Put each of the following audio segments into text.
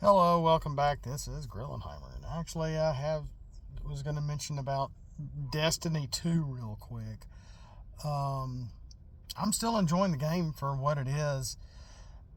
Hello, welcome back. This is Grillenheimer, and actually, was going to mention about Destiny 2 real quick. Um, I'm still enjoying the game for what it is.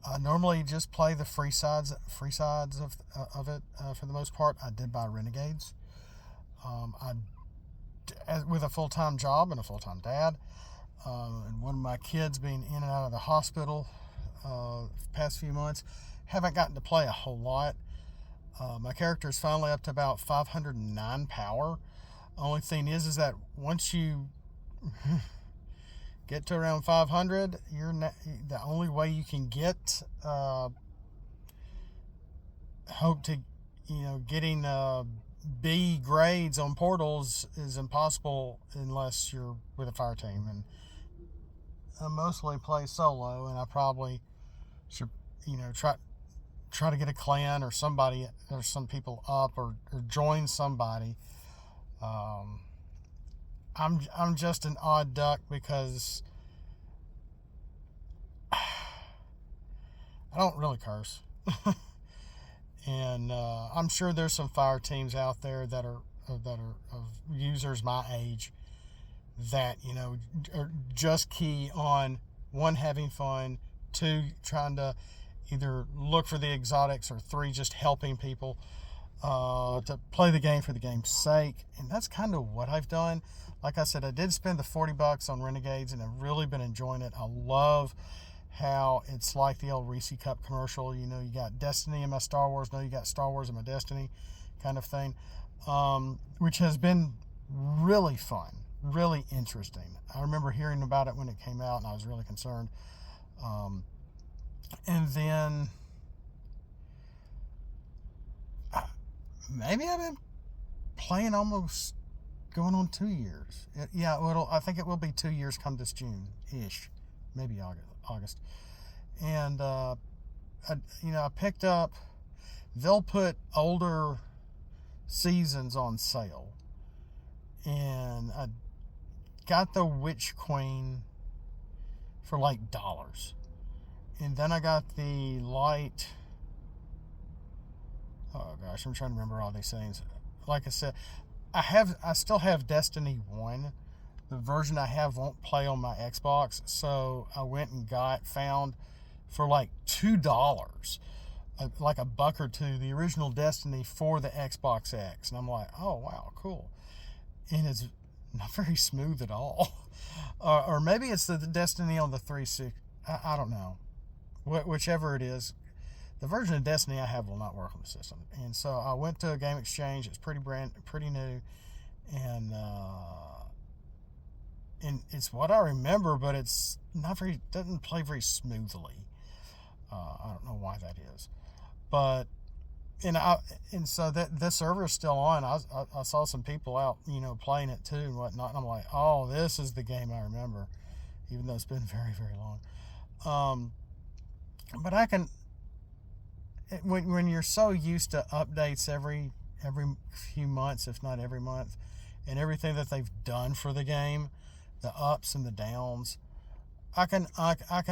I normally just play the free sides of it for the most part. I did buy Renegades. I with a full time job and a full time dad, and one of my kids being in and out of the hospital past few months, haven't gotten to play a whole lot. My character is finally up to about 509 power. Only thing is that once you get to around 500, the only way you can get hope to getting B grades on portals is impossible unless you're with a fire team. And I mostly play solo, and I probably should try to get a clan or somebody or some people up or join somebody. Um, I'm just an odd duck because I don't really curse, and I'm sure there's some fire teams out there that are of users my age that are just key on one, having fun, two, trying to either look for the exotics, or three, just helping people to play the game for the game's sake. And that's kind of what I've done. Like I said, I did spend the $40 on Renegades, and I've really been enjoying it. I love how it's like the old Reese Cup commercial. You got Destiny in my Star Wars, no, you got Star Wars in my Destiny, kind of thing, which has been really fun, really interesting. I remember hearing about it when it came out, and I was really concerned. And then maybe I've been playing almost going on 2 years. I think it will be 2 years come this June ish, maybe August. And I picked up. They'll put older seasons on sale, and I got the Witch Queen for like dollars. And then I got the light. Oh gosh, I'm trying to remember all these things. Like I said, I still have Destiny 1. The version I have won't play on my Xbox, so I went and found for like $2, like a buck or two, the original Destiny for the Xbox X. And I'm like, oh wow, cool. And it's not very smooth at all. Or maybe it's the Destiny on the 360. I don't know. Whichever it is, the version of Destiny I have will not work on the system. And so I went to a game exchange. It's pretty new, and it's what I remember, but it's not very, doesn't play very smoothly. I don't know why that is, but and so that the server is still on. I saw some people out, playing it too and whatnot. And I'm like, oh, this is the game I remember, even though it's been very, very long. But I can, when you're so used to updates every few months, if not every month, and everything that they've done for the game, the ups and the downs, I can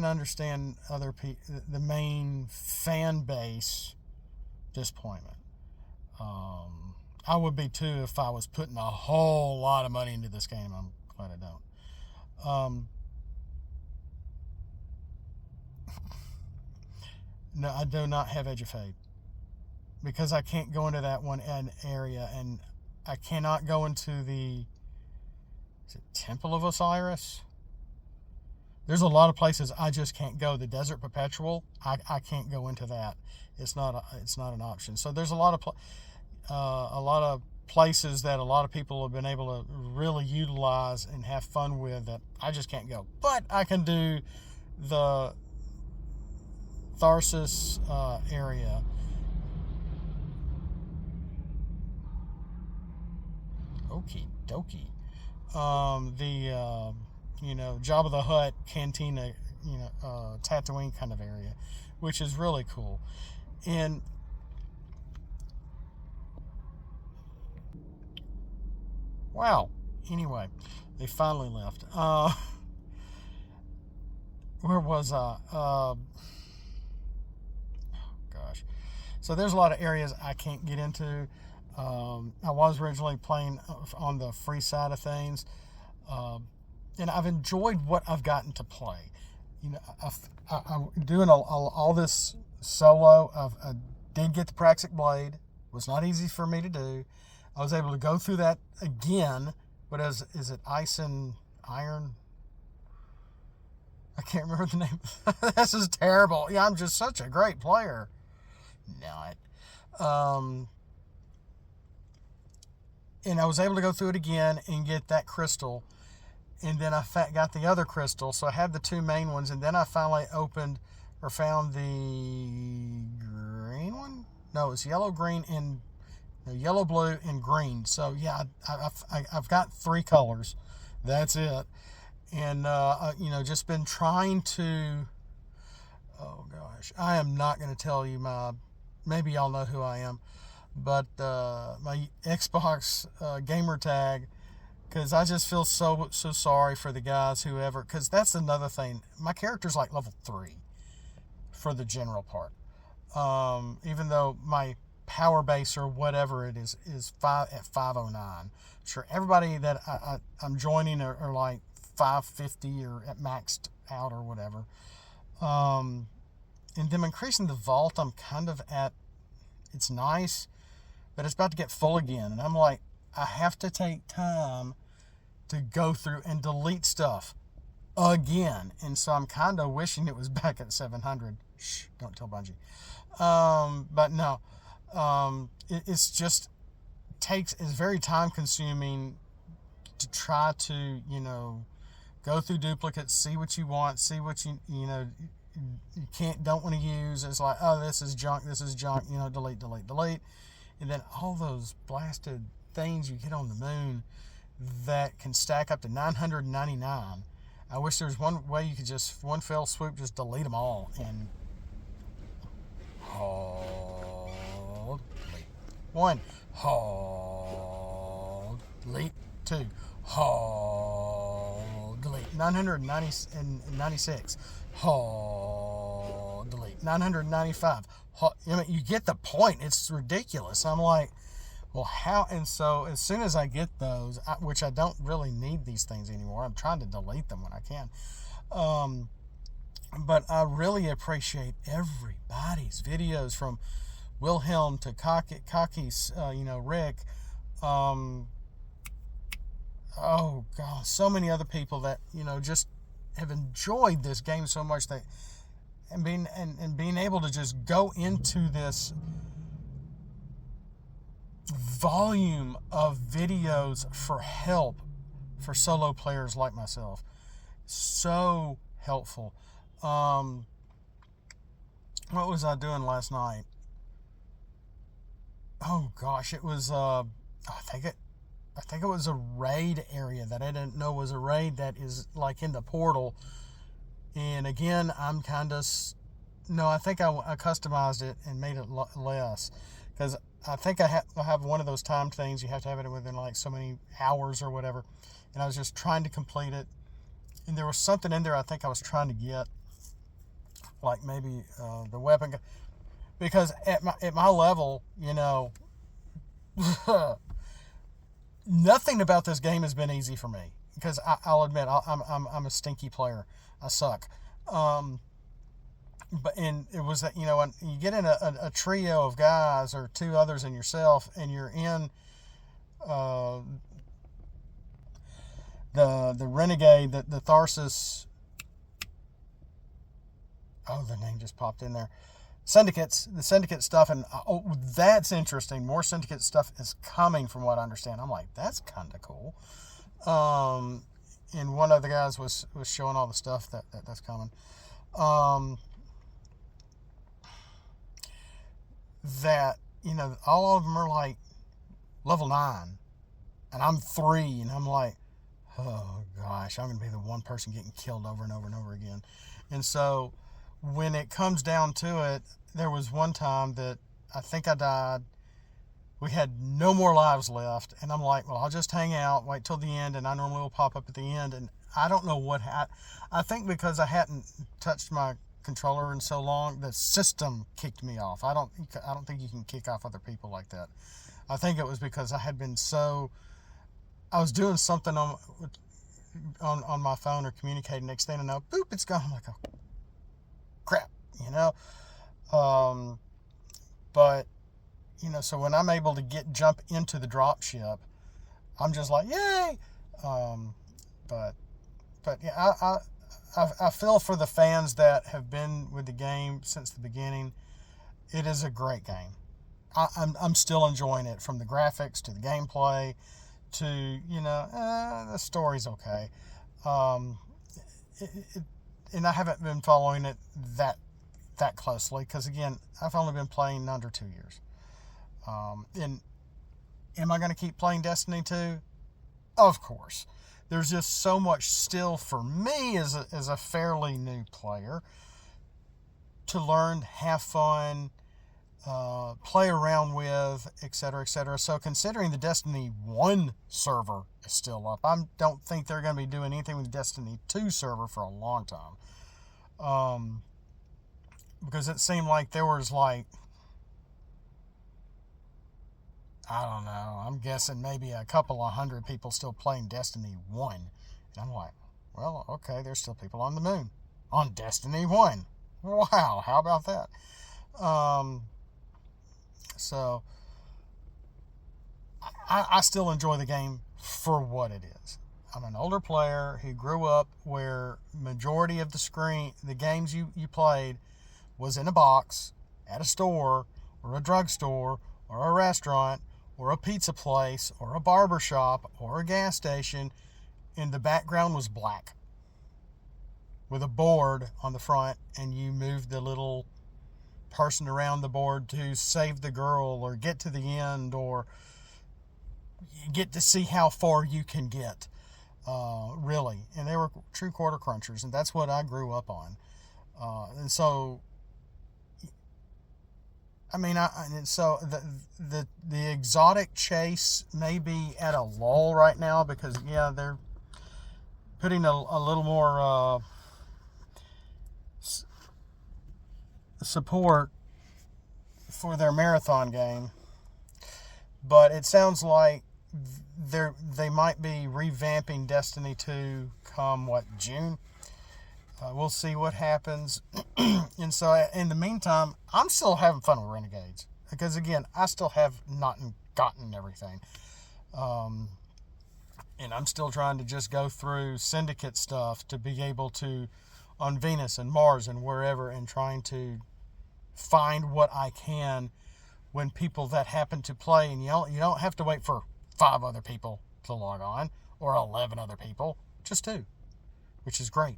understand the main fan base disappointment. I would be too if I was putting a whole lot of money into this game. I'm glad I don't. No, I do not have Edge of Fate because I can't go into that one area, and I cannot go into the Temple of Osiris. There's a lot of places I just can't go. The Desert Perpetual, I can't go into that. It's not an option. So there's a lot of places that a lot of people have been able to really utilize and have fun with that I just can't go. But I can do the Tharsis area. Okie dokie. The Jabba the Hutt Cantina, Tatooine kind of area, which is really cool. And wow. Anyway, they finally left. Where was I? Gosh. So there's a lot of areas I can't get into. I was originally playing on the free side of things, and I've enjoyed what I've gotten to play. You know, I'm doing all this solo. I did get the Praxic Blade. It was not easy for me to do. I was able to go through that again. What is it? Ice and Iron? I can't remember the name. This is terrible. Yeah, I'm just such a great player. Not. And I was able to go through it again and get that crystal. And then I got the other crystal. So I had the two main ones. And then I finally opened or found the green one. No, it's yellow, green, and yellow, blue, and green. So yeah, I've got 3 colors. That's it. And just been trying to. Oh gosh, I am not going to tell you maybe y'all know who I am, but my Xbox gamer tag, because I just feel so sorry for the guys whoever, because that's another thing. My character's like level 3 for the general part, even though my power base or whatever it is 509. Sure, everybody that I'm joining are like 550 or at maxed out or whatever. And them increasing the vault, I'm kind of at, it's nice, but it's about to get full again. And I'm like, I have to take time to go through and delete stuff again. And so I'm kind of wishing it was back at 700. Shh, don't tell Bungie. But no, it's just it's very time consuming to try to, go through duplicates, see what you want, see what you don't want to use. It's like, oh, this is junk, delete. And then all those blasted things you get on the moon that can stack up to 999. I wish there was one way you could just, one fell swoop, just delete them all. And hold, delete. 1, hold, delete. 2, hold, delete. 996. Hold, delete. 995. You get the point. It's ridiculous. I'm like, well, how? And so as soon as I get those, which I don't really need these things anymore, I'm trying to delete them when I can. But I really appreciate everybody's videos, from Wilhelm to Kaki's, Rick. Oh God, so many other people that just have enjoyed this game so much, that and being able to just go into this volume of videos for help for solo players like myself. So helpful. What was I doing last night? Oh gosh, it was I think it was a raid area that I didn't know was a raid that is like in the portal. And again, I'm kind of, no, I think I customized it and made it less, because I think I have one of those timed things. You have to have it within like so many hours or whatever. And I was just trying to complete it. And there was something in there I think I was trying to get, like maybe the weapon, because at my level, nothing about this game has been easy for me, because I'll admit I'm a stinky player. I suck. But it was that, when you get in a trio of guys, or 2 others and yourself, and you're in the Renegade, the Tharsis. Oh, the name just popped in there. The Syndicate stuff, and that's interesting. More Syndicate stuff is coming, from what I understand. I'm like, that's kind of cool. And one of the guys was showing all the stuff that's coming. That all of them are like level 9, and I'm 3, and I'm like, oh gosh, I'm gonna be the one person getting killed over and over and over again. And so when it comes down to it, there was one time that I think I died. We had no more lives left, and I'm like, well, I'll just hang out, wait till the end, and I normally will pop up at the end. And I don't know what happened. I think because I hadn't touched my controller in so long. The system kicked me off. I don't think you can kick off other people like that. I think it was because I was doing something on my phone or communicating. Next thing I know, boop, it's gone. I'm like, oh, crap, you know. But so when I'm able to jump into the drop ship, I'm just like, yay. But yeah, I feel for the fans that have been with the game since the beginning. It is a great game. I'm still enjoying it, from the graphics to the gameplay to the story's okay. And I haven't been following it that closely because, again, I've only been playing under 2 years. And am I going to keep playing Destiny 2? Of course. There's just so much still for me as a fairly new player to learn, have fun, play around with, etc., etc. So considering the Destiny 1 server is still up, I don't think they're going to be doing anything with the Destiny 2 server for a long time. Because it seemed like there was I don't know, I'm guessing maybe a couple of hundred people still playing Destiny 1. And I'm like, well, okay, there's still people on the moon on Destiny 1. Wow, how about that? So I still enjoy the game for what it is. I'm an older player who grew up where majority of the games you played was in a box at a store or a drugstore or a restaurant or a pizza place or a barber shop or a gas station, and the background was black with a board on the front, and you moved the little person around the board to save the girl or get to the end or get to see how far you can get, really. And they were true quarter crunchers, and that's what I grew up on. And so so the exotic chase may be at a lull right now because, yeah, they're putting a little more support for their marathon game. But it sounds like they might be revamping Destiny 2 come, June? We'll see what happens. And so in the meantime, I'm still having fun with Renegades. Because, again, I still have not gotten everything. And I'm still trying to just go through Syndicate stuff to be able to, on Venus and Mars and wherever, and trying to find what I can when people that happen to play. And you don't have to wait for 5 other people to log on or 11 other people. Just 2, which is great.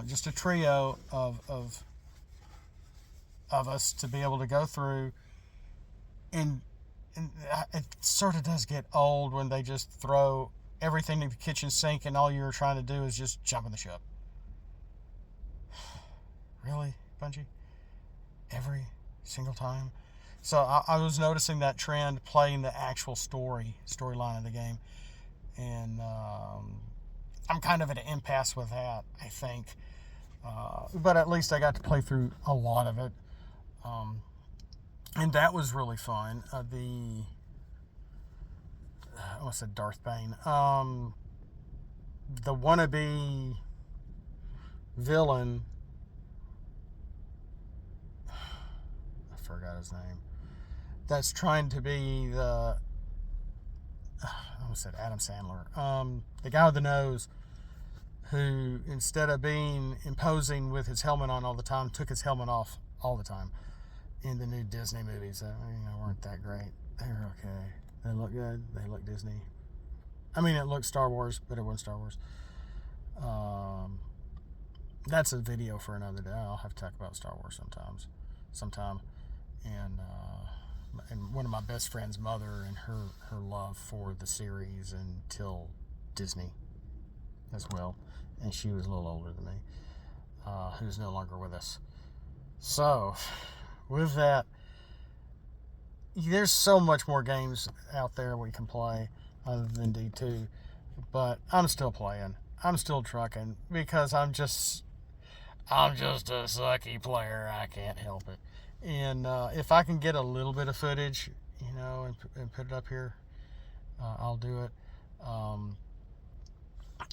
Just a trio of us to be able to go through, and it sort of does get old when they just throw everything in the kitchen sink and all you're trying to do is just jump in the ship. Really, Bungie? Every single time? So I was noticing that trend playing the actual storyline of the game, and I'm kind of at an impasse with that, I think. But at least I got to play through a lot of it. And that was really fun. I almost said Darth Bane. The wannabe villain, I forgot his name, that's trying to be I almost said Adam Sandler. The guy with the nose who, instead of being imposing with his helmet on all the time, took his helmet off all the time in the new Disney movies. Weren't that great. They were okay. They look good. They look Disney. I mean, it looked Star Wars, but it wasn't Star Wars. That's a video for another day. I'll have to talk about Star Wars sometime. And one of my best friend's mother and her love for the series until Disney as well. And she was a little older than me, who's no longer with us. So, with that, there's so much more games out there we can play other than D2. But I'm still playing. I'm still trucking because I'm just a sucky player. I can't help it. And if I can get a little bit of footage, and put it up here, I'll do it.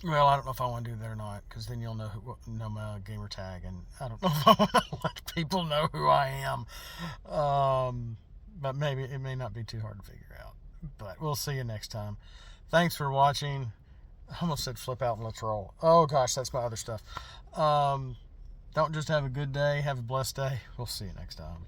Well, I don't know if I want to do that or not, because then you'll know my gamer tag, and I don't know if I want to let people know who I am. But maybe it may not be too hard to figure out. But we'll see you next time. Thanks for watching. I almost said flip out and let's roll. Oh gosh, that's my other stuff. Don't just have a good day. Have a blessed day. We'll see you next time.